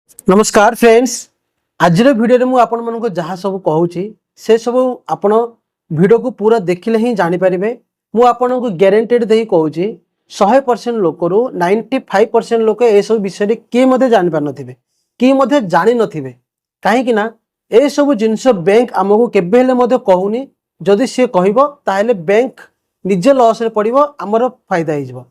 नमस्कार फ्रेंड्स। आज वीडियो में आपण मन को जहाँ सब कहूँ से सब आपण वीडियो को पूरा देखिले ही जानीपर मु आपन को ग्यारंटेड दे कहूँ 100% लोक 95% लोक ए सब विषय किए जापार थे कि जानी नथिबे कहीं ए सब जिनस बैंक आमको केबे कहूनी जदि सी कह बैंक निजे लॉस रे पड़ो आमर फायदा हो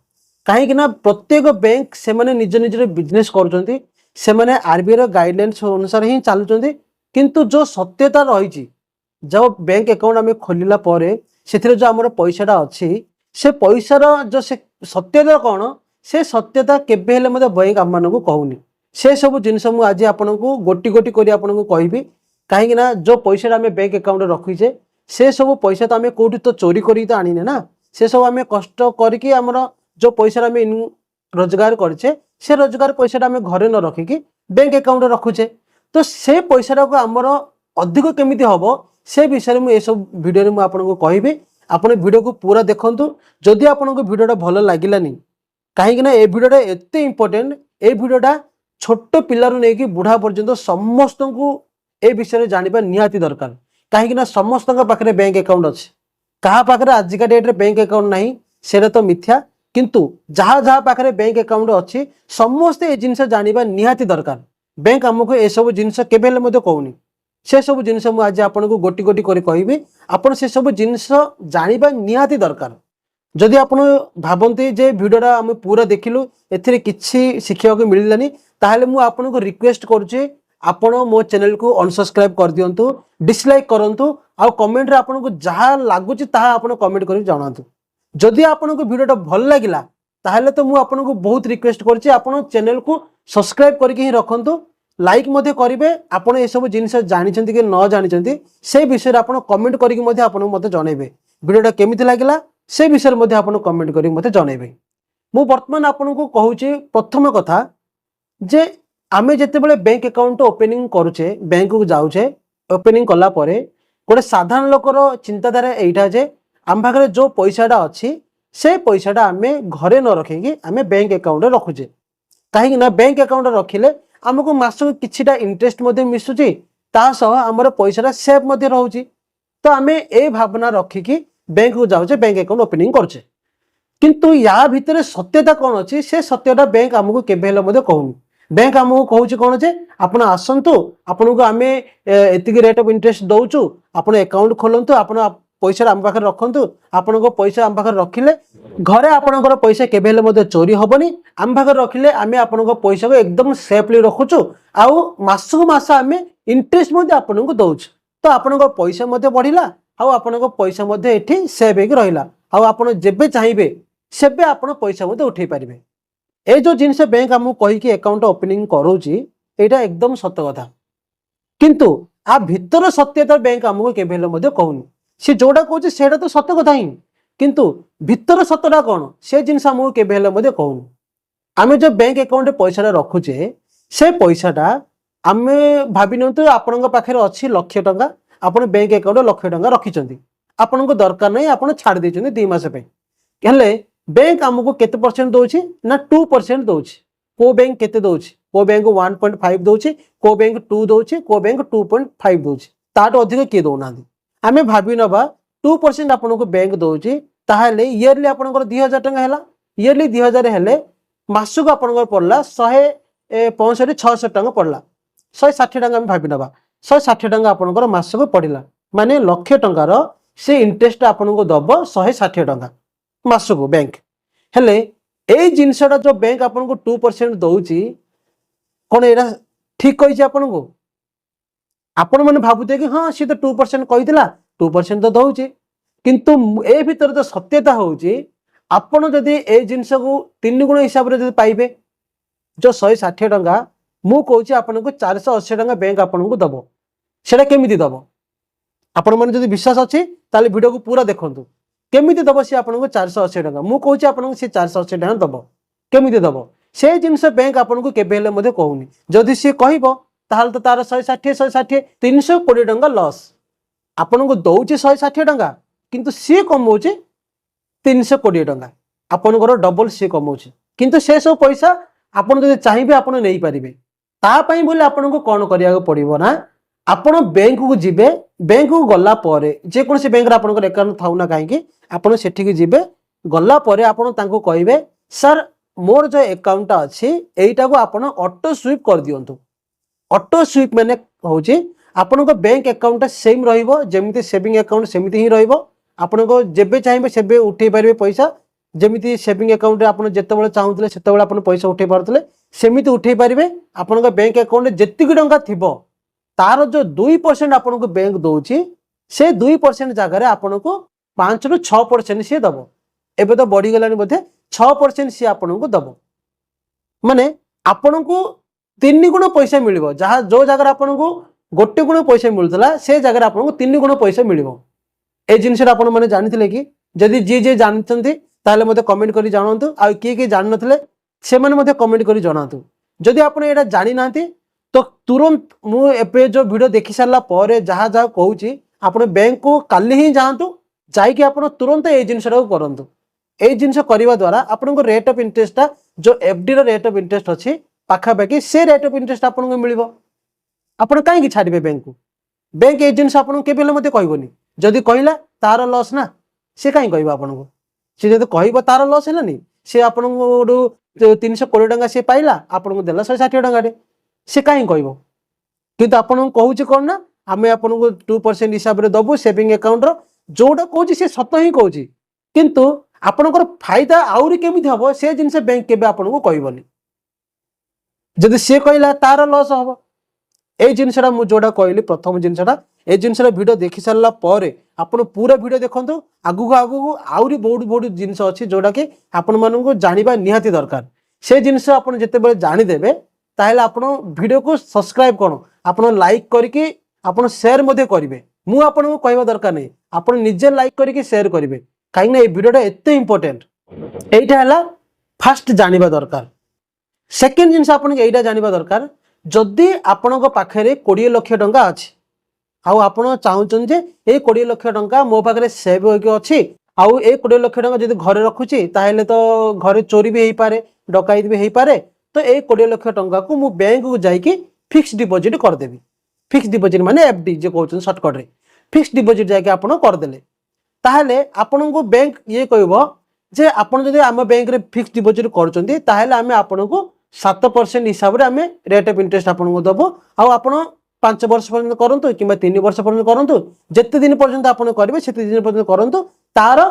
कहीं प्रत्येक बैंक से निज निजर बिजनेस कर आरबीआई गाइडलाइंस अनुसार ही चलुँच किंतु जो सत्यता रही जो बैंक अकाउंट आम खोलला से जो आम पैसाटा अच्छी से पैसार जो से सत्यता कौन से सत्यता केबे बैंक आम मानक कहूनी से सब जिनस मुझे आज आपन को गोटी गोटी कर आपन को कहबी कहीं जो पैसा आम बैंक अकाउंट रखीचे से सब पैसा तो आम कौटी तो चोरी करी तो आनीने ना से सब आम कष्ट करके आमर जो पैसा आम रोजगार करे से रोजगार पैसा आम घरे न रखिकी बैंक अकाउंट रखुचे तो से पैसा को आमर अधिक केमी हम से विषय में सब वीडियो में आपको कहबी आप वीडियो को पूरा देखु जदि आपको वीडियोटा भल लगे कहीं ए वीडियोटा एत इंपोर्टेंट ए वीडियोटा छोट पिलारू नहीं बुढ़ा पर्यंत समस्त को ए विषय जाना निहाती दरकार कहीं समस्त पाखे बैंक अकाउंट अच्छे क्या पाखे आजिका डेट्रे बैंक अकाउंट ना से तो मिथ्या किंतु जहाँ जहाँ पाखे बैंक अकाउंट अच्छी समस्ते ये जिनस जाना निहाती दरकार बैंक आमको ए सब जिनस केबे कहूनी से सब जिनस मुझे आज आपन को गोटी गोटी कर कहबी आपन से सब जिनस जाना निहाती दरकार जदि आप भावती जे वीडियोटा आम पूरा देखिलु एथिरे किछि शिखिया को मिललानी ताहले मु आपन को रिक्वेस्ट करुचे आपण मो चैनल को अनसब्सक्राइब कर दियंतु डिसलाइक करंतु आ कमेंट रे आपन को जहाँ लागुची ताहा आपन कमेंट करि जणांतु जदि आपन को वीडियोटा भल लागिला ताहले तो मु आपन को बहुत रिक्वेस्ट करछि आपन चैनल को सब्सक्राइब करके ही रखंतु लाइक मध्य करिवे आपन ए सब जिनिस जानिछंती कि न जानिछंती से विषय रे आपन कमेंट करके मध्य आपन मते जणैबे वीडियोटा केमिति लागिला से विषय रे मध्य आपन कमेंट करके मते जणैबे मु वर्तमान आपन को कहूछि प्रथम कथा जे आमे जेतेबेले बैंक अकाउंट ओपनिंग करूचे बैंक को जाउचे ओपनिंग कला परे गोटे साधारण लोकर चिंताधारा एइठा जे आम पाखे जो पैसाटा अच्छी से पैसाटा आम घरे न रखिकी आम बैंक अकाउंट रखुचे कहीं बैंक अकाउंट रखिले आमको मासक किछिटा इंटरेस्ट मिसुची आमर पैसाटा सेफ रोचे तो आम ए भावना रखिकी बैंक को जाऊे बैंक अकाउंट ओपनिंग करछे किंतु या भितर सत्यता कौन अच्छी से सत्यता बैंक आमको केबे कहूनी बैंक आमको कहूँ कौन जे आपण आसतु आपन को आम एतिक रेट ऑफ इंटरेस्ट दौचु आपण अकाउंट खोलतु आपण पैसा आम पाखे रखु आपण को पैसा आम पाखे रखिले घरे आपणकर पैसा केबे चोरी हेनी आम पाखे रखिले आम आपण पैसा को एकदम सेफली रखुचु आउ मासक मास आम इंटरेस्ट आपन को दौचु तो आपण पैसा बढ़ला आउ आपण पैसा ये सेफ हो रहा आउ जेबे चाहिए सेबे आप पैसा उठे पारे ए जो जिनस बैंक आमको कहीकि अकाउंट ओपनिंग करोची एटा एकदम सत्य कथा किंतु आ भितर सत्यता बैंक आमको केबे कहूनी सी जोड़ा कहूँ से तो सत्य कथा ही किंतु भितर सत्यटा कौन से जिनस आमको केबे कहूनी आम जो बैंक अकाउंट पैसा रखुचे से पैसाटा आम भावी नियंतु आपण पाखे अच्छी लक्ष टंका आपण बैंक अकाउंट लक्ष टंका रखिंट आपण को दरकार नहीं आप छाड़ देते 2 मास हेले बैंक आमको केते परसेंट दौची ना 2% दौची को बैंक केते दौची को बैंक 1.5 दौची को बैंक 2 दौची को बैंक 2.5 दौची ताटो अधिक किए दौना आम भावी नवा 2% आपन को बैंक दौची ताहले इयरली आपनकर 2000 टंका हैला इयरली 2000 हेले मासक आपनकर पड़ला 165 600 टंका पड़ला 160 टंका आम भावी नवा 160 टंका आपनकर मासक पड़ला माने लक्ष टंकार से इंटरेस्ट आपन को दब 160 टंका मासक बैंक हेले ए जिनसटा जो बैंक आपन को 2% दौची कौन एरा ठीक कही आपन को आपण मैंने भावुते कि हाँ सी तो 2% कही 2% तो दौची किंतु ए भितर तो सत्यता होची आपण जदि ए जिनस को 3 गुण हिसाब से पाइबे जो 160 टंका मु कहूँ आपन को 480 टंका बैंक आपन को दब सेटा केमिति दब आपण मैंने जदि विश्वास अच्छी ताले वीडियो को पूरा देखंतु केमिति दब सी आपन को 480 टंका मु कहूँ आपन को सी 480 टंका दब केमिति दब से जिनस बैंक आपन को केबे कहूनी जदि सी कहब ताहले तो तार 160 320 टंका लॉस आपन को दौचे 160 टंका किंतु सी कमाऊे 320 टंका आपन डबल सी कमाऊे किंतु से सब पैसा आपन जदि चाहिए आपन नहीं पारिबे तापाई बोले आपको कौन करिया पड़िबो ना आपण बैंक को जिबे बैंक को गला परे जे कोनसे बैंक रे आपनकर अकाउंट थाउ ना काहे कि आपण सेठी के जिबे गला परे आपण तांको कहिबे सर मोर जो अकाउंट अछि एटा को आपण ऑटो स्वीप कर दियंतु ऑटो स्वीप माने होची आपनको बैंक अकाउंट सेम रहिबो जेमिति सेविंग अकाउंट सेमिति ही रहिबो आपनको जेबे चाहिबे सेबे उठे पारिबे पैसा जेमिति सेविंग अकाउंट रे आपण जेतेबेले चाहुतले सेतेबेले आपण पैसा उठे पारतले सेमिति उठे पारिबे आपनको बैंक अकाउंट जेतिक टंका थिबो तार जो 2% आपनको बैंक दउची से 2% जगह रे आपनको 5 रु 6% से दबो एबे तो बढ़ी गलानी बोधे 6% से आपनको दबो माने आपनको 3 गुण पैसा मिलिबो जहा जो जगह आपनको गोटे गुण पैसा मिलुतला से जगह आपनको 3 गुण पैसा मिलिबो ए जिनसे आपण माने जानिथिले कि जदि जे जे जानचंती ताले मते कमेंट करी जानंतु आ के जान नथिले से माने मते कमेंट करी जणांतु जदि आपण एटा जानि नांती तो तुरंत मु एपे जो वीडियो देखि सारला परे जहा जहा कहूची आपण बैंक को काली ही जांतु जाई कि आपण तुरंत ए जिनसरा करंतु ए जिनस करबा द्वारा आपण को रेट ऑफ इंटरेस्ट जो एफडी रो रेट ऑफ इंटरेस्ट अछि पाखा पाखी से रेट ऑफ इंटरेस्ट आपण को मिलिबो आपण काहे कि छाडिबे बैंक ए जिनस आपण केबेले मते कहबोनी जदि कहला तार लॉस ना से काहे कहबा आपण को से जदि कहबो तार लॉस हेलानी से आपण को 320 टका से पाइला आपण को देला 160 टका रे से काहे कहबो किंतु आपण कहूची कोन ना हमें आपण को 2% हिसाब रे दबु सेविंग अकाउंट रो जोडा कहूची से सत ही कहूची किंतु आपनकर फायदा आउरी केमिति हबो से जिनसे बैंक केबे आपण को कहबोनी जदि से कहला तार लॉस हबो ए जिनसरा मु जोडा कहली प्रथम जिनसरा ए जिनसरा वीडियो देखि सारला परे आपण पूरा वीडियो देखंतु आगु आगु आउरी बहुत बहुत जिनस अछि जोडा कि आपण मानन को जानिबा निहाती दरकार से जिनस आपण जते बेले जानि देबे ताहेले आपण वीडियो को सब्सक्राइब करो आपण लाइक करके आपण शेयर मध्ये करिवे मु आपण को कहबा दरकार नै आपण निजे लाइक करके शेयर करिवे काहे ना ए वीडियोटा एते इंपोर्टेंट एइटा हला फर्स्ट जानिबा दरकार सेकंड जिनस आपण एइटा जानिबा दरकार जदि आपण पाखे 20 लाख टंका अच्छी आउ आपण चाहून जे ए 20 लाख टंका मो पाखे सेव होके अच्छी आउ ए 20 लाख टंका जदि घरे रखुची ताहेले तो घरे चोरी भी हेई पारे डकायत भी हेई पारे तो ए 20 लाख टंका को मु बैंक को जाइकी फिक्स डिपॉजिट कर देबी फिक्स डिपॉजिट माने एफडी जे कहउछन शॉर्टकट रे फिक्स डिपॉजिट जाइके आपण कर देले ताहेले आपण को बैंक ये कहबो जे आपण जदि हम बैंक रे फिक्स डिपॉजिट करचंती ताहेले हमें आपण को 7% हिसाब रे हमें रेट ऑफ इंटरेस्ट आपण को दबो आ आपण 5 वर्ष पर्यंत करंतु किबा 3 वर्ष पर्यंत करंतु जत्ते दिन पर्यंत आपण करबे सेते दिन पर्यंत करंतु तार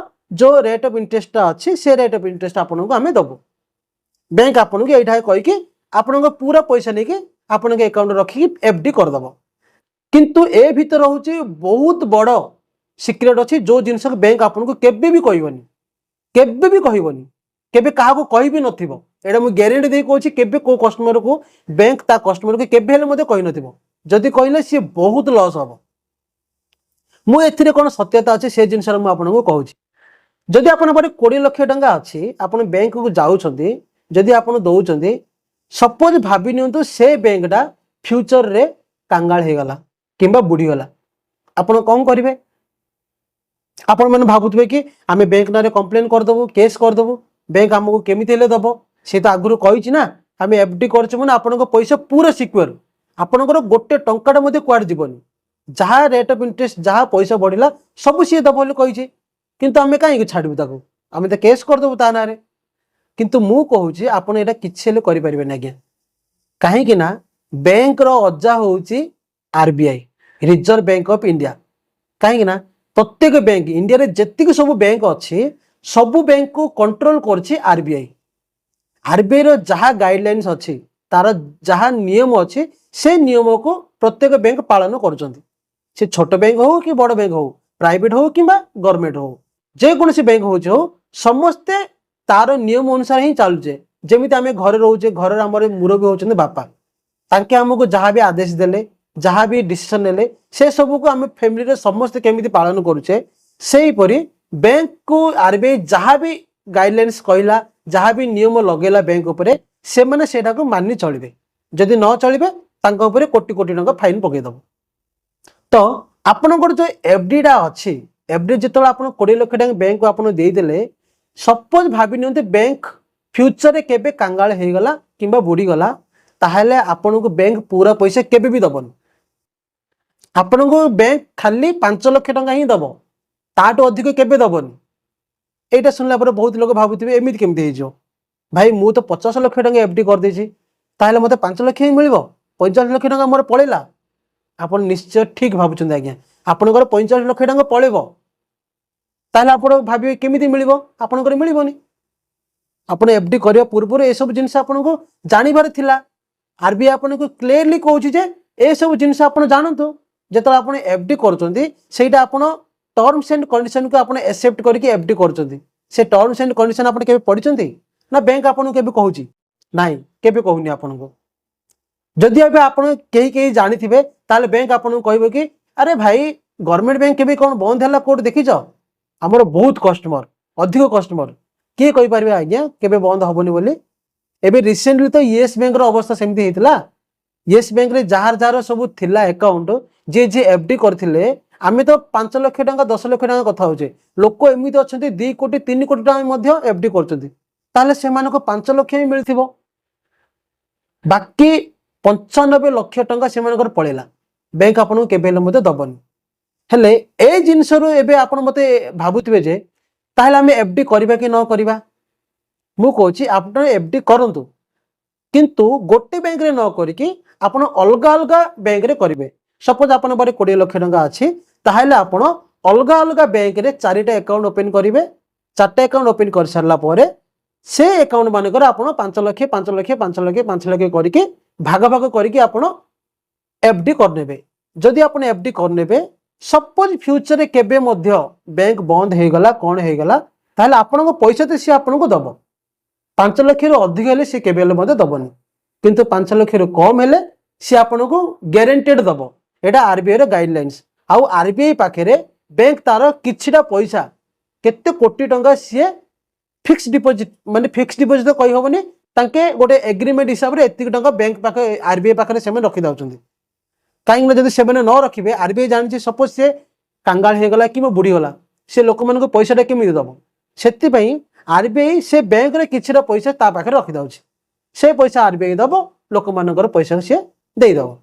जो रेट ऑफ इंटरेस्ट अछि से रेट ऑफ इंटरेस्ट आपण को हमें दबो बैंक आपण को एठा कहि कि आपण को पूरा पैसा नै कि आपण के अकाउंट रखी एफडी कर दबो किंतु ए भीतर रहउची बहुत बड़ सीक्रेट अछि जो जिंस बैंक आपण को केबे भी कहबोनी केबे काहा को कहि भी नथिबो एडा मु गारंटी दे कहूची केबे को कस्टमर को बैंक ता कस्टमर को केबे हेले मते कहि नथिबो जदि कहिले से बहुत लॉस हबो मु एथिरे कोन सत्यता अछि से जिंसर मु आपन को कहूची जदि आपन पर 20 लाख टंका अछि आपन बैंक को जाउछंती जदि आपन दउछंती सपोज भाबी नियंतु से बैंक दा फ्यूचर रे कांगाल हे गला किबा बुडी गला आपन कोन करिवे आपन मन भाबुतबे कि आमे बैंक नारे कंप्लेन कर दबो केस कर दबो बैंक हमको केमिति हेले दबो से तो आगुरु कहिछि ना आमे एफडी करछु माने आपन को पैसा पूरा सिक्योर आपन को गोटे टंकाटा मध्ये क्वाड जीवनी जहा रेट ऑफ इंटरेस्ट जहा पैसा बढ़िला सब सी दबो बोली कहिछि किंतु आमे काहे कि छाडबु ताको आमे त केस कर दबो ता नारे किंतु मु कहूछि आपन एटा किछि हेले करि परिबे ना आज्ञा काहे कि ना बैंक रो अज्जा होउछि RBI reserve bank of India काहे कि ना प्रत्येक बैंक इंडिया रे जेतिक सब बैंक अछि सब बैंक को कंट्रोल करछि आरबीआई आरबीआई रो जहा गाइडलाइंस अछि तार जहा नियम अछि से नियम को प्रत्येक बैंक पालन करछंती से छोट बैंक हो कि बड़ बैंक हो प्राइवेट हो किबा गवर्नमेंट हो जे कोनसी बैंक हो जो समस्ते तार नियम अनुसार ही चालुचे जेमिति आमे घर रहउचे घर हमर मुरबी होचने बापा तांके हमको जहा भी आदेश देले जहा भी डिसीजन नेले से सब को आमे फैमिली रे समस्त केमिति पालन करूचे सेही परी बैंक को आरबीआई जहा भी गाइडलाइंस कहला जहा भी नियम लगेला बैंक उपरे से माने सेटा को मानि चलिबे जदि न चलिबे तांको उपरे कोटी कोटी टका फाइन पके दबो तो आपनकर जो एफडी डा अछि एफडी जेतोला आपन 20 लाख टका बैंक को आपन देई देले सपोज भाबी नियंते बैंक फ्यूचर रे केबे कांगाल हे गला किबा बुडी गला ताहले आपनको बैंक पूरा पैसा केबे भी दबन आपनको बैंक खाली 5 लाख टंका ही दब ताटो अधिक केबे दबन एटा सुनला पर बहुत लोग भाबुथिबे एमिति केमति हेजो भाई मु तो 50 लाख टंका एफडी कर देछि ताहले मते 5 लाख ही मिलबो 50 लाख टंका मोर पळेला आपण निश्चय ठीक भाबुछन आज्ञा आपनकर 50 लाख टंका पळेबो ताहले आपण भाबिबे केमिति मिलबो आपनकर मिलबोनी आपण एफडी करिया पूर्व ए सब जिंस आपनको जानिबार थिला आरबीआई आपनको क्लियरली कहूछि जे ए सब जिंस आपण जानंतु जेतो आपण एफडी करचोंती सेटा आपण टर्म्स एंड कंडीशन को आपण एक्सेप्ट करके एफडी करचोंती से टर्म्स एंड कंडीशन आपण केबे पढिचोंती ना बैंक आपण केबे कहूछि नाही केबे कहूनी आपनको जदि अबे आपण केही जानिथिबे ताले बैंक आपण कहबो कि अरे भाई गवर्नमेंट बैंक केबे कोन बंद हला कोड देखिछो हमर बहुत कस्टमर अधिक कस्टमर किए कहि परबे आज्ञा केबे बंद हबोनी बोली एबे रिसेंटली तो येस बैंक रो अवस्था सेमति हेतला येस बैंक रे जार जार सब थिला अकाउंट जे जे एफडी करथिले आमे तो 5 लाख टंका 10 लाख टंका कथा होचे लोक एमिति अछंती 2 कोटी 3 कोटी टंका मध्ये एफडी करचंती ताले सेमान को 5 लाख ही मिलथिबो बाकी 95 लाख टंका सेमान पळेला बैंक आपन केबे मध्ये दबनी हेले ए जिंस रो एबे आपन मते भाबुथिबे जे ताहले आमे एफडी करबा कि न करबा मु कहछि आपन एफडी करंतु किंतु गोटे बैंक रे न करिकि आपन अलगा अलगा बैंक रे करिवे सपोज आपन बारे 20 लाख टंका अछि ताहले आपन अलगा अलगा बैंक रे चारिटा अकाउंट ओपन करिवे चारटा अकाउंट ओपन कर सरला परे से अकाउंट मानकर आपन 5 लाख 5 लाख 5 लाख 5 लाख करिकि भाग भाग करिकि आपन एफडी करनेबे जदि आपन एफडी करनेबे सपोज फ्यूचर रे केबे मध्य बैंक बंद हे गला कोन हे गला ताहले आपन को पैसा तो सी आपन को दबो 5 लाख रो अधिक हेले सी केबे हेले मध्ये दबनी किंतु 5 लाख रो कम हेले सी आपन को गारंटेड दबो एटा आरबीआई रो गाइडलाइंस आउ आरबीआई पाखे रे बैंक तार किछिटा पैसा केते कोटी टंका सी फिक्स डिपॉजिट माने फिक्स डिपॉजिट तो कहि होबनी तांके गोटे एग्रीमेंट हिसाब रे एतिक टंका बैंक पाखे आरबीआई पाखे से रखि दाउचंदी काई जदि से न रखिबे आरबीआई जानि सपोज से कांगाल हे गला कि मो बुढ़ी गला से लोक मन को पैसाटा केमि दबो सेति पई आरबीआई से बैंक रे किछिटा पैसा ता पाखे रखि दाउछि से पैसा आरबीआई दबो लोक मानकर पैसा से देई दबो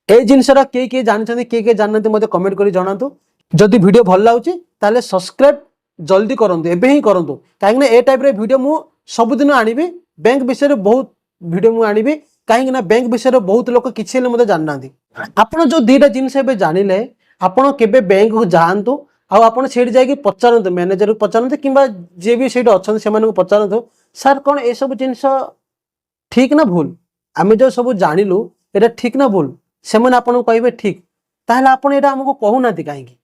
ए जिनसरा के जानछन्ती के जाननते मते कमेंट करी जणांतु जदि वीडियो भल लाउछि ताले सब्सक्राइब जल्दी करंतु एबे ही करंतु काहे ना ए टाइप रे वीडियो मु सब दिन आनिबी बैंक विषय रे बहुत वीडियो मु आनिबी काहे ना बैंक विषय रे बहुत लोक किछि ले मते जाननांती आपण जो दीटा जिनस एबे जानिले आपण केबे बैंक को जाहंतु आ आपण सेठ जाय कि पचारंतु मैनेजर को पचारंतु किबा जे भी सेठ अछन से माने को पचारंतु सर कोन ए सब जिनस ठीक ना भूल आमे जो सब जानिलु एटा ठीक ना भूल से माने आपण कहबे ठीक ताहले आपण एटा हमको कहू नाती काहे कि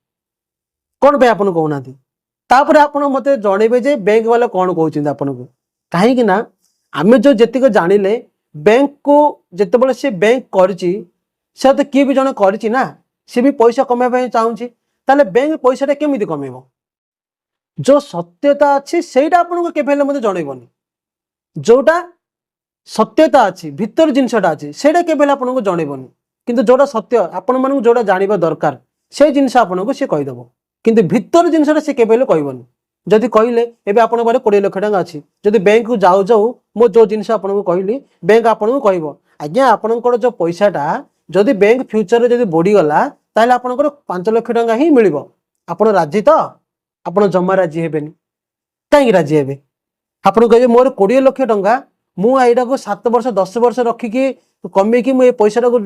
कोन बे आपण कहू नाती तापर आपण मते जणेबे जे बैंक वाला कोन कहउचिन आपण को काहे कि ना आमे जो जतिक जानिले बैंक को जेतेबेले से बैंक करची से तो किए भी जने करची ना से भी पैसा कमाबे चाहूची ताले बैंक पैसाटा केमिति कमेबो जो सत्यता अछि सेटा आपण को केबेले मते जणेबोनी जोटा सत्यता अछि भीतर जिंसटा अछि सेटा केबेले आपण को जणेबोनी किंतु जोटा सत्य आपण मानु जोटा जानिबा दरकार से जिंस आपण को से कहि देबो किंतु भीतर जिंसटा से केबेले कहबोनी जदि कहले एबे आपण बारे 20 लाख टंका अछि जदि बैंक को जाऊ जाऊ मो जो जिंस आपण को कहली बैंक आपण को कहबो आज्ञा आपनकर जो पैसाटा जदि बैंक फ्यूचर रे जदि बढ़ी गला ताले आपनकर 5 लाख टंका ही मिलिबो आपण राजी तो आपण जम्मा राजी हेबेनी काई राजी हेबे आपण कहबे मोर 20 लाख टंका मु आइडा को 7 वर्ष 10 वर्ष रखी कि कमे कि मु ए पैसाटा को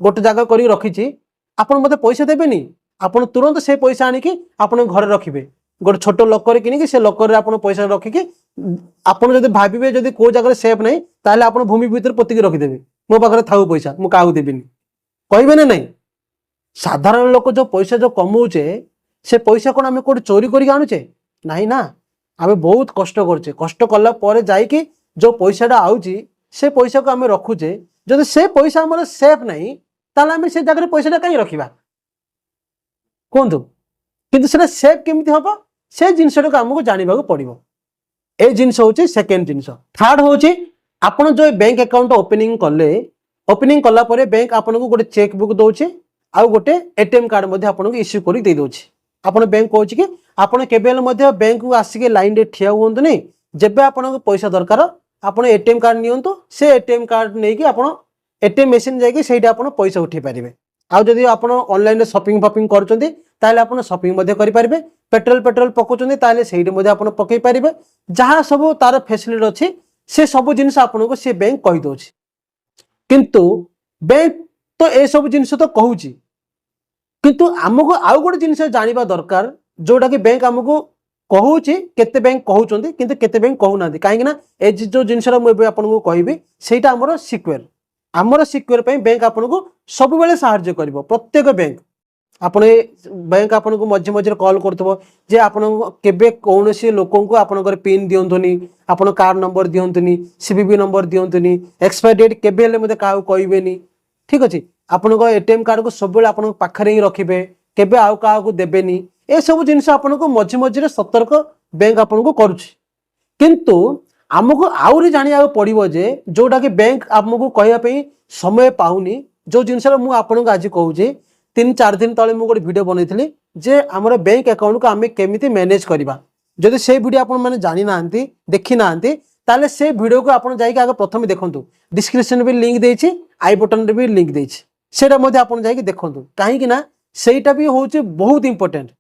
गोटे जगह करी रखीची आपण मते पैसा देबेनी आपण तुरंत से पैसा आनी कि आपण घर रखिबे गोटे छोट लकर किनी कि से लकर रे आपण पैसा रखी कि आपण जदि भाबिबे जदि को जगह सेफ नै ताले आपण भूमि भीतर पोती के रखि देबे मो पाखरे थाउ पैसा मु काहू देबिनी कहबे ना नहीं साधारण लोक जो पैसा जो कमाउचे से पैसा कोन हमें कोड चोरी करी आनुचे नहीं ना हमें बहुत कष्ट करचे कष्ट कला परे जाई कि जो पैसाटा आउची से पैसा को हमें रखुचे जदि से पैसा हमर सेफ नहीं ताले हमें से जगह पैसाटा काई रखिबा कोंतु किंतु सेटा सेफ केमिति हबो से जिनसटा को हमको जानिबा को पड़िबो ए जिनस होची सेकंड जिनस थर्ड होची आपण जो बैंक अकाउंट ओपनिंग कला परे बैंक आपण को गोटे चेक बुक दोचे आ गोटे एटीएम कार्ड मध्ये आपण को इश्यू करी दे दोचे आपण बैंक कहूची कि आपण केबेल मध्ये बैंक को आसी के लाइन रे ठिया होंतु नै जेबे आपण को पैसा दरकार ଆପଣ एटीएम कार्ड नियंतु से एटीएम कार्ड नहीं कि आपण एटीएम मशीन जाके सेटा आपण पैसा उठे पारिबे आ जदि आपण ऑनलाइन शॉपिंग फॉपिंग करचंती ताले आपण शॉपिंग मध्ये करि पारिबे पेट्रोल पकाउचंती ताले सेठी मध्ये आपण पकई पारिबे जहाँ सब तार फैसिलिटी अछि से सब जिनिस आपनको से बैंक कहि दोछि किंतु बैंक तो ए सब जिनिस तो कहूची किंतु आमको आउ गोटे जिनिस जानिबा दरकार जोटा कि बैंक आमको कहूची केते बैंक कहउचंती किंतु केते बैंक कहू कहीं ए जो जिनिस मुझे आपको कहबी सेटा आमर सिक्योर पे बैंक आपको सब बेले साहाय्य करिवो प्रत्येक बैंक आपण बैंक आपको मझे मझे कॉल करथबो जे आपण केबे कोनोसी लोकन को आपनकर पिन दियंतुनी आपण कार्ड नंबर दियंतुनी सीवीवी नंबर दियंतुनी एक्सपायरी डेट केबे हेले मते काउ कहबेनी ठीक अछि आपण एटीएम कार्ड को सब बेले आपण पाखरे ही रखिबे केबे आउ काउ को देबेनी ए सब जिनिस आपनको मझे मझे सतर्क बैंक आपनको करूछि किंतु आमको आउरी जानिया पड़िबो जे जोटा कि बैंक आमको कहया पे समय पाउनी जो जिनिस मु आपनको आज कहूजे 3-4 दिन तले मु गोटे वीडियो बनैथिली जे हमर बैंक अकाउंट को आमे केमिति मैनेज करबा जदि से वीडियो आपन माने जानि नांती देखि नांती ताले से वीडियो को आपन जाई के आगे प्रथम देखंतु डिस्क्रिप्शन भी लिंक देछि आई बटन रे भी लिंक देछि सेटा मध्ये आपन जाई के देखंतु काहे कि ना सेटा भी होछि बहुत इंपोर्टेंट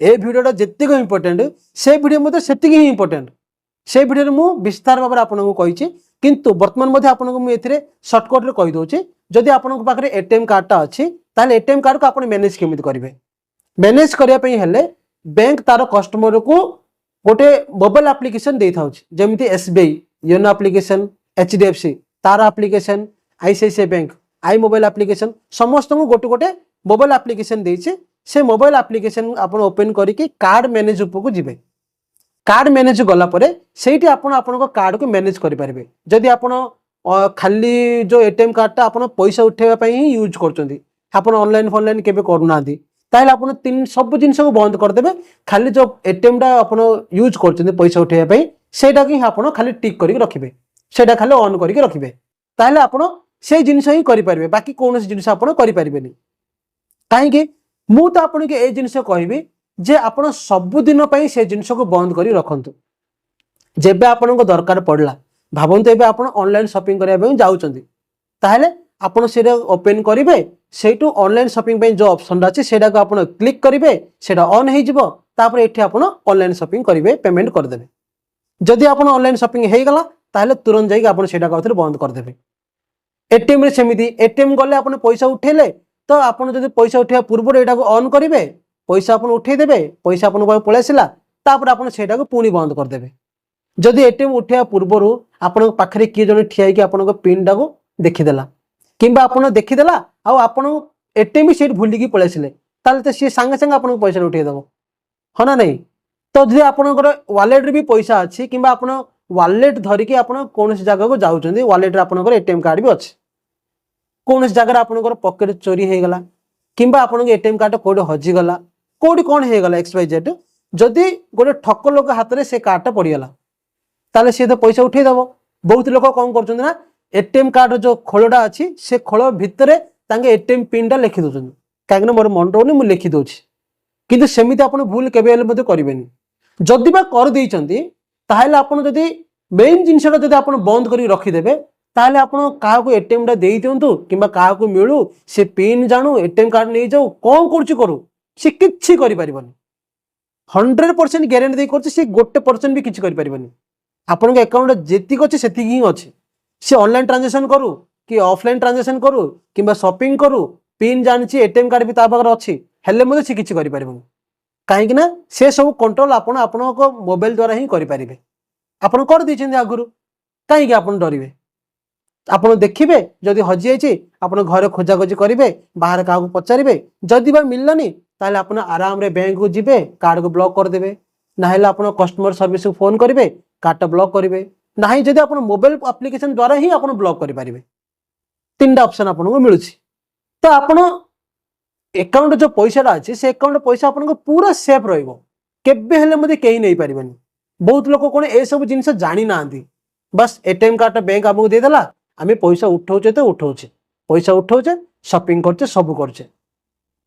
ए वीडियोटा जेतिक इंपोर्टेंट से वीडियो मध्ये सेतिक ही इंपोर्टेंट से वीडियो मु विस्तार भाव आपन को कहिछि किंतु वर्तमान मध्ये आपन को मु एथिरे शॉर्टकट रे कहि दोछि जदि आपन को पाखरे एटीएम कार्डटा अछि ताले एटीएम कार्ड को आपन मैनेज केमिति करिवे मैनेज करिया पई हेले बैंक तार कस्टमर को गोटे मोबाइल एप्लिकेशन दे थाउछि जेमिति एसबीआई योनो एप्लिकेशन एचडीएफसी तार application ICICI bank i mobile application समस्त को गोटे गोटे मोबाइल एप्लिकेशन देछि से मोबाइल एप्लिकेशन आपन ओपन करिकि कार्ड मैनेज उपको जिवे कार्ड मैनेज गला परे सेठी आपन आपन को कार्ड को मैनेज करि परिबे जदि आपन खाली जो एटीएम कार्डटा आपन पैसा उठेबा पई ही यूज करचंदी आपन ऑनलाइन केबे करूनादी ताहले आपन तीन सब जिनिस को बंद कर देबे खाली जो एटीएम टा आपन यूज करचंदी पैसा उठेबा पई सेटा कि आपन खाली टिक करि रखिबे सेटा खाली ऑन करि रखिबे ताहले आपन से जिनिस ही करि परिबे बाकी कोनोस जिनिस आपन करि परिबेनी काहे कि मु तो आपन के ए जिनिस कहबी जे आपन सब दिन पई से जिनिस को बंद करि रखंतु जेबे आपन को दरकार पड़ला भाबंतु एबे आपन ऑनलाइन शॉपिंग करिया पई जाउचंदी ताहले आपन सेटा ओपन करिवे सेटू ऑनलाइन शॉपिंग पे जो ऑप्शन अछि सेटा को आपन क्लिक करिवे सेटा ऑन हे जिवो तापर एठी आपन ऑनलाइन शॉपिंग करिवे पेमेंट कर देबे जदि आपन ऑनलाइन शॉपिंग हे गला ताहले तुरंत जाई आपन सेटा को आथरे बंद कर देबे एटीएम रे सेमिति एटीएम गले आपन पैसा उठेले तो आपन जदि पैसा उठिया पूर्व एटा को ऑन करिवे पैसा आपन उठे देबे पैसा आपन को पळेसिला तापर आपन सेटा को पुनी बंद कर देबे जदि एटीएम उठिया पूर्वरु आपन पाखरे की जने ठियाई कि आपन को पिन टा को देखि देला किंबा आपन देखि देला आ आपन एटीएम सीट भूली की पळेसिले ताले तो सी संगे संगे आपन पैसा उठे देबो ह ना नहीं तो जदि आपन वॉलेट रे भी पैसा अछि किंबा आपन वॉलेट धरि कि आपन कोन जगह को जाउचंदी वॉलेट रे आपन एटीएम कार्ड भी अछि कोन जगह आपन पॉकेट चोरी हे गला किंबा आपन एटीएम कार्ड कोड हजि गला कोडी कोन हे गला XYZ जदि गोटे ठक लोक हाथ रे से कार्डटा पड़ी गला ताले से तो पैसा उठे देबो बहुत लोक कोन करचंदी ना एटीएम कार्ड जो खोलटा अछि से खोल भितरे तांगे एटीएम पिन टा लिखि दोचंदी काहे मोर मन रोनी मु लिखि दोछि किंतु सेमिति आपन भूल केबे हेले मते करिवेनी जदि बा कर दैचंदी ताहेले आपन जदि मेन जिनिसटा जदि आपन बंद करी रखि देबे ताहेले आपन काहा को एटीएम टा देई दियंतु किंबा काहा को मिलु से पिन जानू एटीएम कार्ड नै जाऊ कोन करछि करू से किछि करि परिबनी 100% गारंटी दे करछि से 1% भी किछि करि परिबनी आपन के अकाउंट जेतिक अछि सेतिक ही अछि से ऑनलाइन ट्रांजैक्शन करू कि ऑफलाइन ट्रांजैक्शन करू किंबा शॉपिंग करू पिन जानछि एटीएम कार्ड भी ता पाकर अछि हेले मते से किछि करि परिबनी काहे कि ना से सब कंट्रोल आपन आपन को मोबाइल द्वारा ही करि परिबे आपन कर दैछिन आगुरु काहे कि आपन डरिबे आपन देखिबे जदि हजि आइछि आपन घर खोजा खोजी करिवे बाहर काहा को पचारिबे जदि बा मिललानी ताले आपन आराम रे बैंक को जिबे कार्ड को ब्लॉक कर देबे ना हेला आपन कस्टमर सर्विस को फोन करिवे कार्ड ब्लॉक करिवे नाही जदि आपन मोबाइल एप्लिकेशन द्वारा ही आपन ब्लॉक करि परिबे तीनटा ऑप्शन आपन को मिलुछि तो आपन अकाउंट जो पैसाटा अछि से अकाउंट पैसा आपन को पूरा सेफ रहइबो केबे हेले मते केही नै परिबनी बहुत लोक कोन ए सब जिंस जानि नांती बस एटीएम कार्ड बैंक आपको दे देला आमे पैसा उठाउचे तो उठाउचे पैसा उठाउचे शॉपिंग करचे सब करचे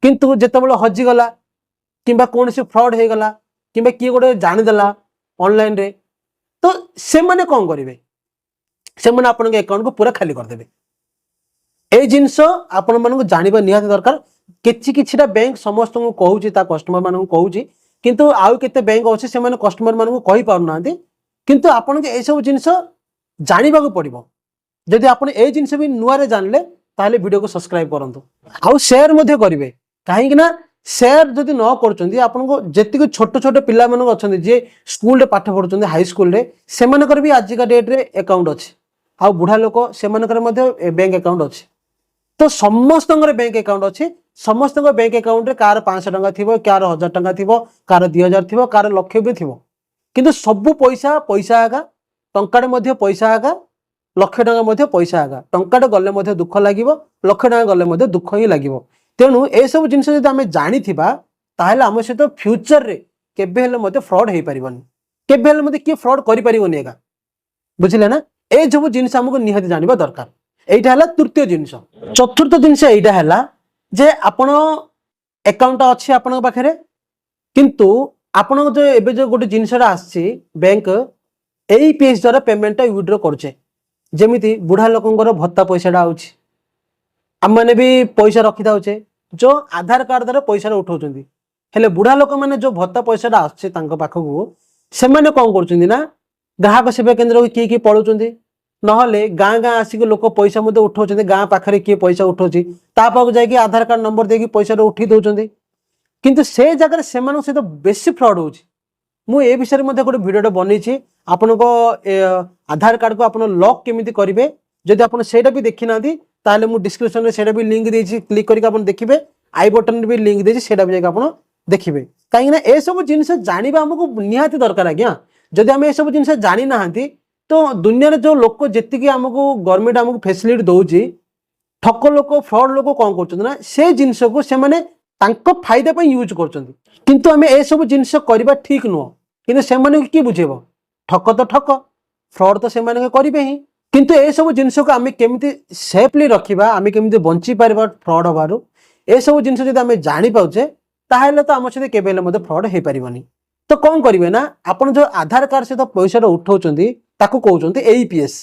किंतु जेतेबेले हजि गला किंबा कोनसे फ्रॉड हे गला किंबा की गोटे जानि देला ऑनलाइन रे तो से माने कोन करिवे से आपण अकाउंट को पूरा खाली करदेवे। ये जिनस आपण मानक जानवा निहाती दरकार। किछिटा बैंक समस्त को कहूँ कस्टमर मान कहूँ किंतु आउ केते बैंक अच्छे से कस्टमर मान को कहि पारना किंतु आपण के सब जिनस जानवा को पड़ो। जदि आपण ए जिनस भी नुआ जानले ताहले वीडियो को सब्सक्राइब करंतु आउ शेयर मध्य करिवे। काहे कि ना शेयर जदि न करचंदी आपण को जेतिक छोट छोट पिला मन अछंदी जे स्कूल रे पाठ पढुचंदी हाई स्कूल रे सेमानकर भी आज का डेट रे अकाउंट अछि आ बुढ़ा लोक सेमानकर मध्य बैंक अकाउंट अछि। तो समस्त बैंक अकाउंट अच्छे समस्त बैंक अकाउंट रे कार 500 टंका थिबो कार 1000 टंका थिबो कार 2000 थिबो कार लक्ष भी थिबो किंतु सब पैसा पैसा आगा टंकाटे मध्य पैसा आगा लक्ष टंका मध्य पैसा आगा टंकाटे गले मध्य दुख लागिवो लक्ष टंका गले मध्य दुख ही लागिवो। तेणु ए सब जिनस जदि आमे जानि थिबा ताहेले आम सहित फ्यूचर रे केबे हेले मते फ्रॉड हे परिबनी केबे हेले मते के फ्रॉड करि परिबनी एगा बुझिले ना। ए सब जिनस हमको निहाती जानिबा दरकार। एटा हला तृतीय जिनस। चतुर्थ जिनस एटा हला जे आपण अकाउंट अछि आपण पाखरे किंतु आपण जो एबे जो गोटे जिनसरा आछि बैंक एईपीएस द्वारा पेमेंट विड्रॉ करछे जेमिति बुढ़ा लोकंकर भत्ता पैसाटा आउछि आम मैंने भी पैसा रखी थाउचे जो आधार कार्ड द्वारा पैसा उठाउछंदी हेले बुढ़ा लोक मैंने जो भत्ता पैसाटा आछि तांको पाखकू से माने कोन करछंदी ना ग्राहक सेवा केंद्र को किए पळुछंदी नहले गाँ गाँ आसिक लोक पैसा मते उठाउछंदी गाँ पाखरे किए पैसा उठाउछि ता पाक जाई आधार कार्ड नंबर देकी पैसा उठी दउछंदी किंतु से जगह से सहित बेसी फ्रॉड होछि। मु ए विषय में गोटे भिडियो बनई आपण को आधार कार्ड को आप लॉक केमिति करेंगे जदि आप भी देखी ना ताले मु डिस्क्रिप्शन में सेटा भी लिंक देछि क्लिक करके आप देखिए आई बटन भी लिंक देछि सेटा भी जाके आप देखिए कहीं ना ए सब जिनिस जानिबा हमको निहाती दरकार आज्ञा। जदि आम ए सब जिनिस जानि नाहांती तो दुनिया रे जो लोक जेतिकी हमको गवर्नमेंट हमको फैसिलिटी दउछि ठक लोक फ्रॉड लोक कौन करछन ना से जिनिस को से माने तांको फायदा पे यूज करछन किंतु आम ए सब जिनिस करबा ठीक नुह किंतु से माने की बुझेबो ठक तो ठक फ्रॉड तो से माने करिवे ही किंतु ए सब जिनिस को आम केमिति सेफली रखिबा आम केमिति बंची पारिबा फ्रॉड हबारु ए सब जिनिस जदि आम जानि पाउचे ताहेले तो आम सहित केबेले मते फ्रॉड हे परिबनी। तो कौन करिवे ना आपण जो आधार कार्ड सहित पैसा उठाउचंदी ताकू कहउचंदी एईपीएस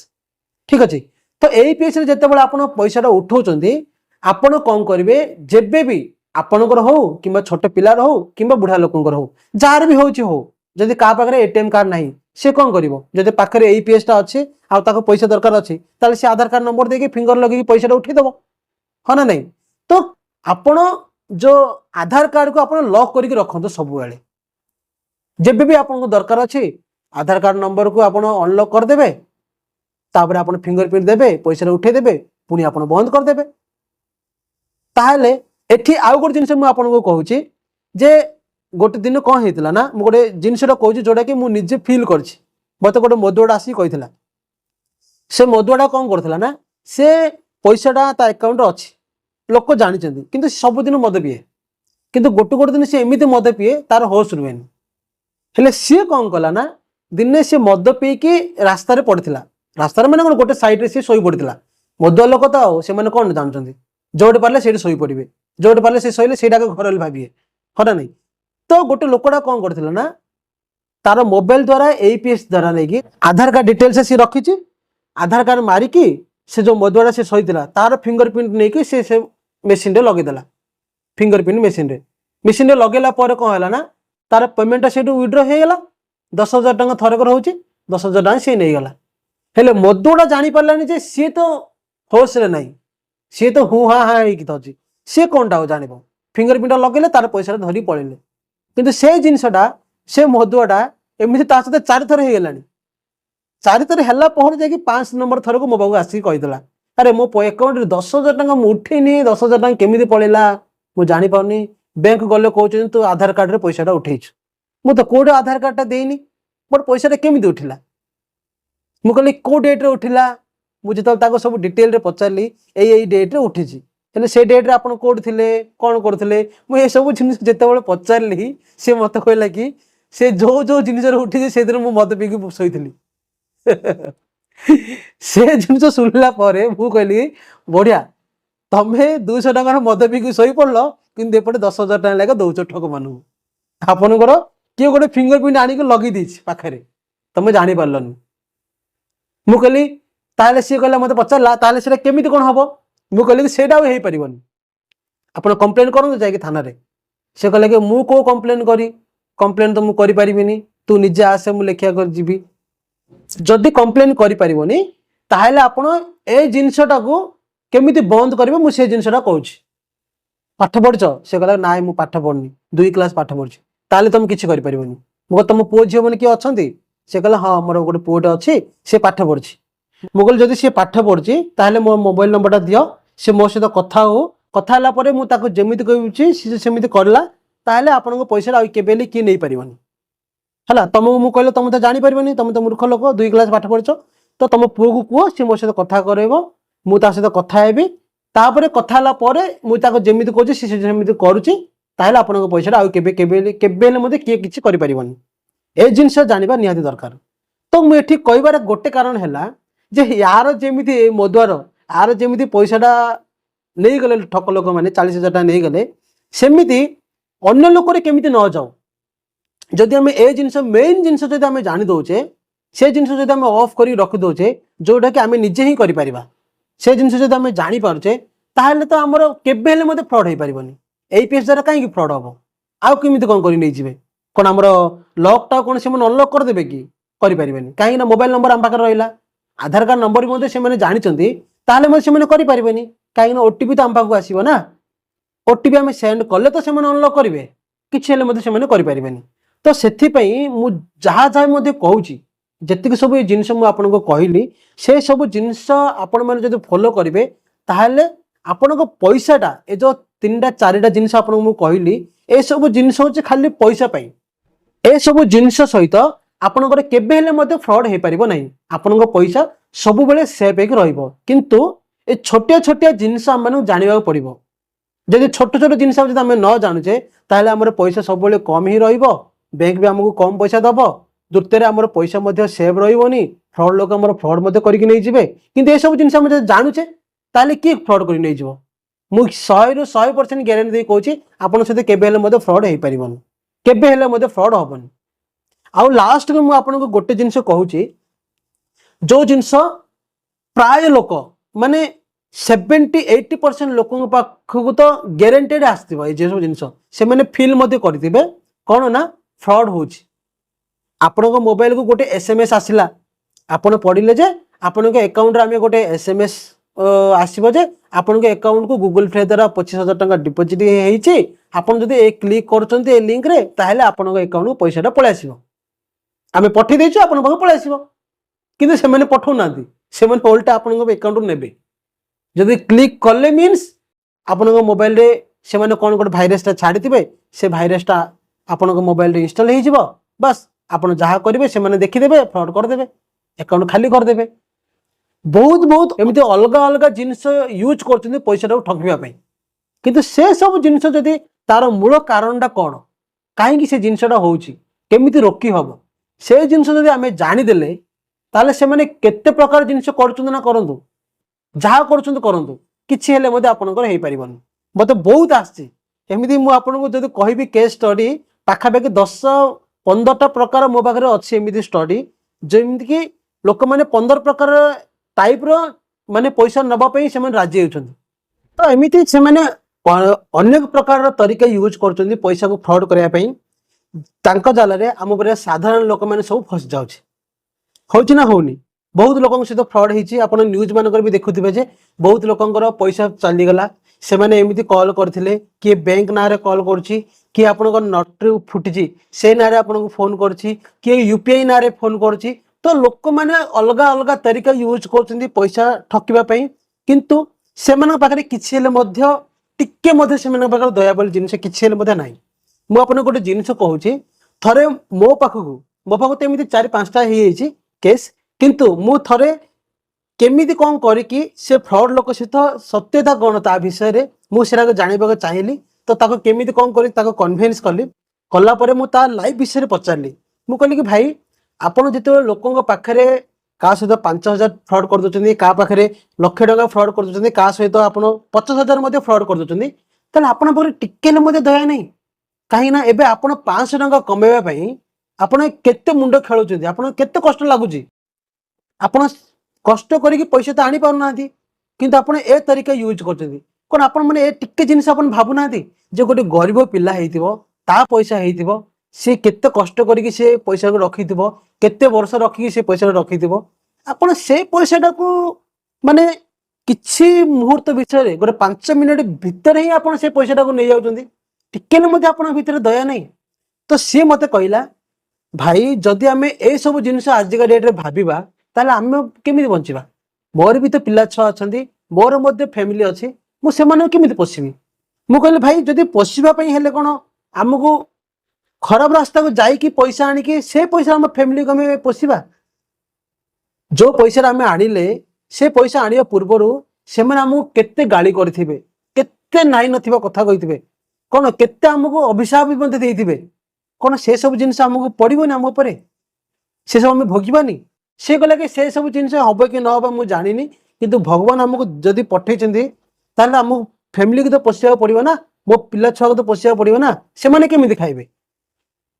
ठीक अछि। तो एईपीएस रे जते बेला आपण पैसा उठाउचंदी आपण कौन करिवे जेबे भी आपणकर हो कि छोट पिलार हो कि बुढ़ा लोकंकर हो जार भी होउची हो जदि का पाखरे एटीएम कार्ड नाही से कौन करिवो जदि पाखरे एईपीएस टा अछि आ ताको पैसा दरकार अछि ताले से आधार कार्ड नंबर देके फिंगर लगे पैसा उठे देबो ह ना नहीं। तो आपण जो आधार कार्ड को आपण लॉक करके रखंतो सब बेले जेबे भी आपन को दरकार अछि आधार कार्ड नंबर को आपण अनलॉक कर देबे तापर आपण फिंगरप्रिंट देबे पैसा उठे देबे पुनी आपण बंद कर देबे। ताहले एठी आउ गोटे जिनस मु आपन को कहूची जे गोटे दिन कौन होता ना मु गोटे जिनसटा कहूँ जोटा कि मुझे निजे फिल करछि मत गोटे मदुआटा आसिक कही से मदुआटा कौन करथिला ना से पैसाटा ता अकाउंट अच्छी लोक जानी किंतु सबुदिन मद पिए किंतु गोटे गोटे दिन से एमती मद पिए तार होश रुएन हेले सी कौन कला ना दिने से मद पीकी रास्तार पड़ता रास्तार मैंने कौन गोटे सैड्रे सी शोई पड़ता मदुआ लोक तो से कौन जानते जोटे पारे से शोई पड़े जोटे पारे से शोले से घर भाविए हाँ नहीं। तो गोटे लोकटा कौन करथिला ना तार मोबाइल द्वारा एईपीएस द्वारा नहीं आधार कार्ड डिटेल्स से रखी आधार कार्ड मारिकी से जो मदुआटा से सहीला तार फिंगरप्रिंट नहीं से मेसीन लगेदेला फिंगरप्रिंट मेसीन लगेला पर कौन है ना तार पेमेंटा से विड्रॉ होगा 10,000 टंका थरक रोचे 10,000 टंका सी नहीं गला हेले मदुआटा जानी पारानी जे सी तो होश रे नहीं सी तो हूँ हाँ हाँ होगी सी कौन टा जान फिंगरप्रिंट लगेले तार पैसा धरी पड़े किंतु से जिनसटा से मदुआटा एमती ता सहित 4 थर हो गलानी 4 थर है पहर जाकि 5 नंबर थर को मो पाक आसिक कहीदेला अरे मो अकाउंट 10,000 टंका उठेनी 10,000 टंका केमी पड़ेगा मुझे जापारनी बैंक गले कहते तू आधार कार्ड रे पैसा उठेच मु तो कोड आधार कार्ड टा देनी बट पैसा केमी उठिला मु कहली को डेट रे उठिला मुझे जो सब डिटेल रे पचारि यही डेट रे उठी हेले से डेट रे आपन कोड थिले कौन करथिले मु ए सब जिनिस जेतेबेले पचारली से मत कहला कि से जो जो जिनिस रे उठी से दिन मु मद पीकी सोईथली से जिनिस सुनला परे मु कहली बढ़िया तमे 200 टंका मद पीकी सोई पड़ल किंतु एपटे 10,000 टंका लेके दौच ठक मानू आपनकर किए गोटे फिंगरप्रिंट आनिक लगी पाखरे तमे जानी पारलनी मु कहली ताहले सी कहला मते पचारला ताहले सेटा केमिति कोन हबो मु कहले कि सेटा हो परिबनी आपण कंप्लेन करन जाय कि थाना रे से कहले कि मु को कंप्लेन तो मु करि परिबिनी तू निजे आसे मु लेखिया कर जीबी जदि कंप्लेन करि परिबनी ताहले आपण ए जिंसटा को केमिति बंद करबे मु से जिंसटा कहूची पाठ पढ़छ से कहला नाय मु पाठ पढ़नी 2 क्लास पाठ पढ़छ ताले तुम किछि करि परिबनी मु तुम पुओ झियो मन कि अछंती से कहला हां मोर गोटे पुओटे अछि से पाठ पढ़छ मु कहल जदि से पाठ पढ़छ ताहले मो मोबाइल नंबरटा दियो से मो सहित कथा हला परे मु ताको जेमिति कहूची से सेमिति करला ताहले आपन को पैसा आ केबेली कि नै परिबनी हला तुमको मु कहले तुम तो जानि परिबनी तुम तो मूर्ख लोक 2 क्लास पाठ पढ़छ तो तुम पुओ को कुओ से मो सहित कथा करैबो मु ता सहित कथा हेबी तापरे कथा हला परे मु ताको जेमिति कहूची से सेमिति करूची ताहले आपन को पैसा आ केबेले मते किए किछि करि परिबनी ए जिंस जानिबा निहाती दरकार तो मु एठी कहबार गोटे कारण हैला जे यार जेमिति मदुआर यार जेमिति पैसाटा नहीं गले ठक लोक माने 40,000 नहीं गले सेमिति अन्य लोक केमिति न जाओ जदि आम ए जिनस मेन जिनस जदि आम जानी दौचे से जिनस जदि आम ऑफ करी रखी दौचे जोटा कि आम निजे ही करि परिबा से जिनस जदि आम जानी पारुचे ताहले तो हमर केबे हेले मते फ्रॉड हे परिबनी एपीएस द्वारा काहे कि फ्रॉड हबो आ केमिति कोन करि नै जिवे कोन हमर लॉक टा कोन से मन अनलॉक कर देबे कि करि परिबनी काहे ना मोबाइल नंबर हम पाकर रहिला आधार कार्ड नंबर मते से माने जानि चंती ताहले मते से माने करि परिबनी काहे ना ओटीपी तो हम पाक आसीबो ना ओटीपी आम सेंड कले तो से माने अनलॉक करिवे किछि हेले मते से माने करि परिबनी तो सेथि पई मु जहा जहा मते कहूची जतिक सब जिनस मु आपन को कहली से सब जिनस आपन माने जदि फॉलो करिवे ताहले आपन को पैसाटा ए जो 3टा 4टा जिनस आपन मु कहली ए सब जिनस होचे खाली पैसा पई ए सब जिनस सहित आपन को केबे हेले मते फ्रॉड हे परिबो नै आपन को पैसा सब बेले सेफ हे रहइबो किंतु ए छोटे छोटे जिनस हम माने जानिबा पड़िबो जदि छोट छोट जिनस जदि हम न जानुचे ताहले हमर पैसा सब बेले कम ही रहइबो बैंक भी हमको कम पैसा दबो द्वितीय आम पैसा मध्य सेव रही फ्रॉड लोक आम फ्रॉड मध्य करके नहीं जिवे किंतु ए सब जिनस हम जानुचे ताले किए फ्रॉड कर नहीं जिवो मु 100 ରୁ 100% ग्यारंटी दे कहूची आपन सहित केबे हेले मध्य फ्रॉड हे परिबन केबे हेले मध्य फ्रॉड हबन आ लास्ट को मु आपन को गोटे जिनस कहूची जो जिनस प्राय लोक माने 70-80% लोकों पाखु तो ग्यारंटेड आस्तिबो ए जे सब जिनस से माने फील मध्य करथिबे कोन ना फ्रॉड होची आपन को मोबाइल को गोटे एसएमएस आसिला आपन पढिले जे आपन के अकाउंट रे हम गोटे एसएमएस आसीबो जे आपन के अकाउंट को गूगल पे द्वारा 25,000 टका डिपॉजिट हेइची आपन जदि ए क्लिक करचंती ए लिंक रे ताहले आपन के अकाउंट को पैसाटा पळे आसीबो आमे पठी देइछु आपन पाखु पळे आसीबो किंतु से माने पठौ नांती से माने उल्टा आपन को अकाउंट रो नेबे जदि क्लिक करले मींस आपन को मोबाइल रे से माने कोन कोन वायरस ता छाडितिबे से वायरस ता आपन को मोबाइल रे इंस्टॉल हे जिवो बस आपन जहा करिवे से माने देखि देबे फ्रॉड कर देबे अकाउंट खाली कर देबे बहुत बहुत एमिति अलग अलग जिंस यूज करछन पैसा टा ठगबिया पई किंतु से सब जिंस जदि तार मूल कारणटा कोन काहे कि से जिंसटा होउची केमिति रोकी हबो से जिंस जदि आमे जानि देले ताले से माने केते प्रकार जिंस करछन ना करंतु जहा करछन करंतु किछि हेले मते आपन कर हे परिबन मते बहुत आछि एमिति मु आपन को जदि कहिबी केस स्टडी पाखा बेके 10-15टा प्रकार मो पाखरे अछि एमिति स्टडी जेमिति कि लोक माने 15 प्रकार टाइप रो माने पैसा नबा पई से माने राजी होछन तो एमिति से माने अनेक प्रकार तरीका यूज करछन पैसा को फ्रॉड करया पई तांका जाला रे हम पर साधारण लोक माने सब फस जाउछ होछि ना होनी बहुत लोकन से तो फ्रॉड हिची आपण न्यूज मानकर भी देखुथिबे जे बहुत लोकंकर पैसा चली गला से माने एमिति कॉल करथिले कि बैंक ना रे कॉल करछि कि आपनको नट फुटिची से ना रे आपनको फोन करछि कि यूपीआई ना रे फोन करछि तो लोक माने अलग अलग तरीका यूज करछन्ती पैसा ठकिबा पई किंतु से माने पाखरे किछि हेले मध्य टिके मध्य से माने पाखरे दया बल जिंस किछि हेले मध्य नाही मु आपन गोटे जिंस कहूची थरे मो पाखु तो एमिति 4-5टा हे हिची केस किंतु मु थरे केमिति कोन करी कि से फ्रॉड लोक सहित सत्यता कोन ता विषय रे मु सेरा को जानिबा चाहिली तो ताको केमिति कोन करी ताको कन्विंस कली कला परे मु ता लाइव विषय रे पचारली मु कहली कि भाई आपण जेते लोकन पाखरे का सहित 5,000 फ्रॉड कर दोचंदी का पाखरे लाख टका फ्रॉड कर दोचंदी का सहित आपण 50,000 मध्ये फ्रॉड कर दोचंदी तले आपण पर टिकेले मध्ये दया नै काहे ना एबे आपण 500 टका कमेबा पई आपण केते मुंड खेलुचंदी आपण केते कष्ट लागुची आपण कष्ट करके पैसा तो आनी पाना किंतु आपण ए तरीका यूज करछथि कोन आपण माने ए टिक्के जिनिस आपण भाबु ना जे गोटे गरीब पिला हेतिबो ता पैसा हेतिबो से केते कष्ट करके से पैसा को रखिथिबो केते वर्ष रखी से पैसा रखिथिबो आपण से पैसाटा को माने किछि मुहूर्त विषय गोटे 5 मिनिट भितर ही आपण से पैसाटा को नहीं जाउछन्ती टिक्के न मते आपण भितर दया नहीं तो सी मते कहला भाई जदि आमे ए सब जिनिस आज का डेट रे भाबिबा ताले आमे केमिति बंचिबा मोर भी तो पिला छुआ अछंती मोर मध्ये फैमिली अछि मु से माने केमिति पोसिबी मु कहले भाई जदि पोसिबा पई हेले कोन हमको खराब रास्ता को जाई कि पैसा आनी कि से पैसा हम फैमिली को हमें पोसिबा जो पैसा आमे आनिले से पैसा आनिया पूर्वरु से माने हमको केते गाली करथिबे केते नाइ नथिबा कथा कहिथिबे कोन केते हमको अभिशाप भी बंद देथिबे कोन से सब जिनिस हमको पड़िबो ना हम ऊपर से सब हम भोगिबानी से कहला कि से सब जिनिस हबो कि न हबो मु जानिनी किंतु भगवान हमको जदि पठैचंदी ताले हम फैमिली को तो पोसिया पड़िबो ना मो पिला छुआ को तो पोसिया पड़िबो ना से माने केमिति खाइबे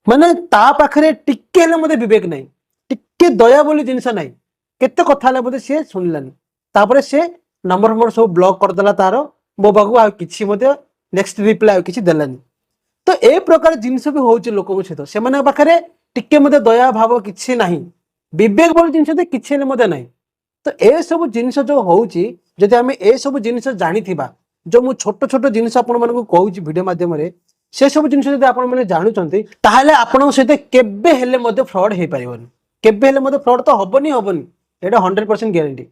माने ता पाखरे टिक्के हेले मते विवेक नाही टिक्के दया बोली जिनिस नाही केते कथा ले मते से सुनिलानी तापरे से नंबर सब ब्लॉक कर देला तारो मो बागु आ किछि मते नेक्स्ट रिप्लाई किछि देलानी तो ए प्रकार जिनिस भी होउछ लोक को सहित से माने पाखरे टिक्के मते दया भाव किछि नाही विवेक बोली जिनिस ते किछि हेले मते नाही तो ए सब जिनिस जो होउची जदि हमें ए सब जिनिस जानिथिबा जो मु छोट छोट जिनिस आपण मन को कहूची वीडियो माध्यम रे से सब जिनिस जदि आपण माने जानुचंती ताहाले आपण सहित केबे हेले मते फ्रॉड हे परिबनी केबे हेले मते फ्रॉड तो हबनी एटा 100% गारंटी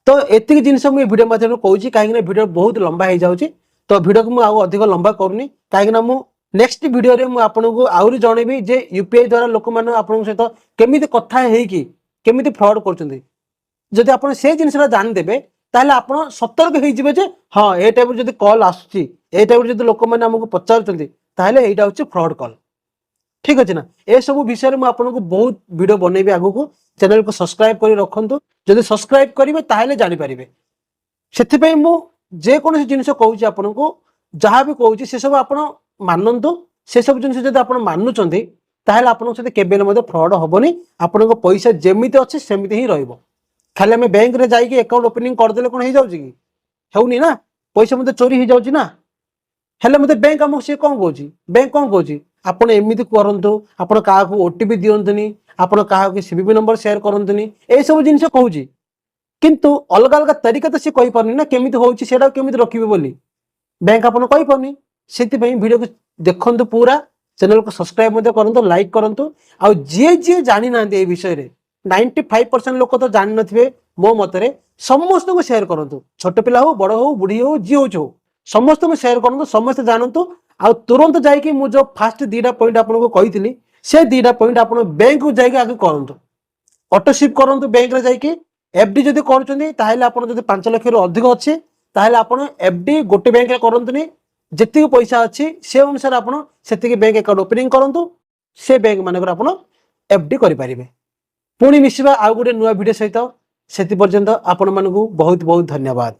तो एतिक जिनिस मु वीडियो माध्यम रे कहूची काहे कि वीडियो बहुत लंबा हे जाउची तो वीडियो को मु आउ अधिक लंबा करनी काहे कि मु नेक्स्ट वीडियो रे मु आपण को आउरी जणेबी जे यूपीआई द्वारा लोक माने आपण सहित केमिति कथा हे कि केमिति फ्रॉड करचंती जदि आपण से जिनिसरा जान देबे ताहले आपण सतर्क हे जिवे जे हां ए टाइप जदि कॉल आसुची ए टाइप जदि लोक माने हमको पचारचंती ताहले एटा होची फ्रॉड कॉल ठीक अछि ना ए सब विषय में आपण को बहुत वीडियो बनेबे आगु को चैनल को सब्सक्राइब करी रखंतु जदि सब्सक्राइब करिवे ताहले जानि परिबे सेति पई मु जे कोनोसी जिनिस कहूची आपण को जहां भी कहूची से सब आपण मानंतु से सब जिनिस जदि आपण मानुचंती ताहले आपण सते केबेले मध्ये फ्रॉड होबनी आपण को पैसा जेमिति अछि सेमिति ही रहइबो खाली हमें बैंक रे जाई कि अकाउंट ओपनिंग कर देले कोन हे जाउची कि हेउनी ना पैसा मते चोरी हे जाउची ना हेले मते बैंक हमको से कोन कहूची बैंक कोन कहूची आपण एमिति करंतु आपण काहा को ओटीपी दियंतुनी आपण काहा को सीवीवी नंबर शेयर करंतुनी ए सब जिनिस कहूची किंतु अलग अलग तरीका तो से कहि परनी ना केमिति होउची सेडा केमिति रखिबे बोली बैंक आपण कहि परनी सेति पई वीडियो को देखंतु पूरा चैनल को सब्सक्राइब मते करंतु लाइक करंतु आ जे जानि ना ए विषय रे 95% लोक तो जान नथिबे मो मतरे समस्त को शेयर करंतु छोट पिला हो बड़ हो बुढ़ी हो जी हो समस्त को शेयर करंतु समस्त जानंतु आ तुरंत जाई कि मु जो फास्ट दीडा पॉइंट आपन को कहितली से दीडा पॉइंट आपन बैंक को जाई के आगे करंतु ऑटो शिप करंतु बैंक रे जाई कि एफडी जदी करचंदी ताहेले आपन जदी 5 लाख रो अधिक अछि ताहेले आपन एफडी गोटे बैंक रे करंतुनी जेतिक पैसा अछि से अनुसार आपन सेतिक बैंक अकाउंट ओपनिंग करंतु से बैंक माने आपन एफडी करि परिबे पुणी मिसिबा आ गोटे नुआ वीडियो सहित सेति पर्यंत आपण मानकु बहुत बहुत धन्यवाद।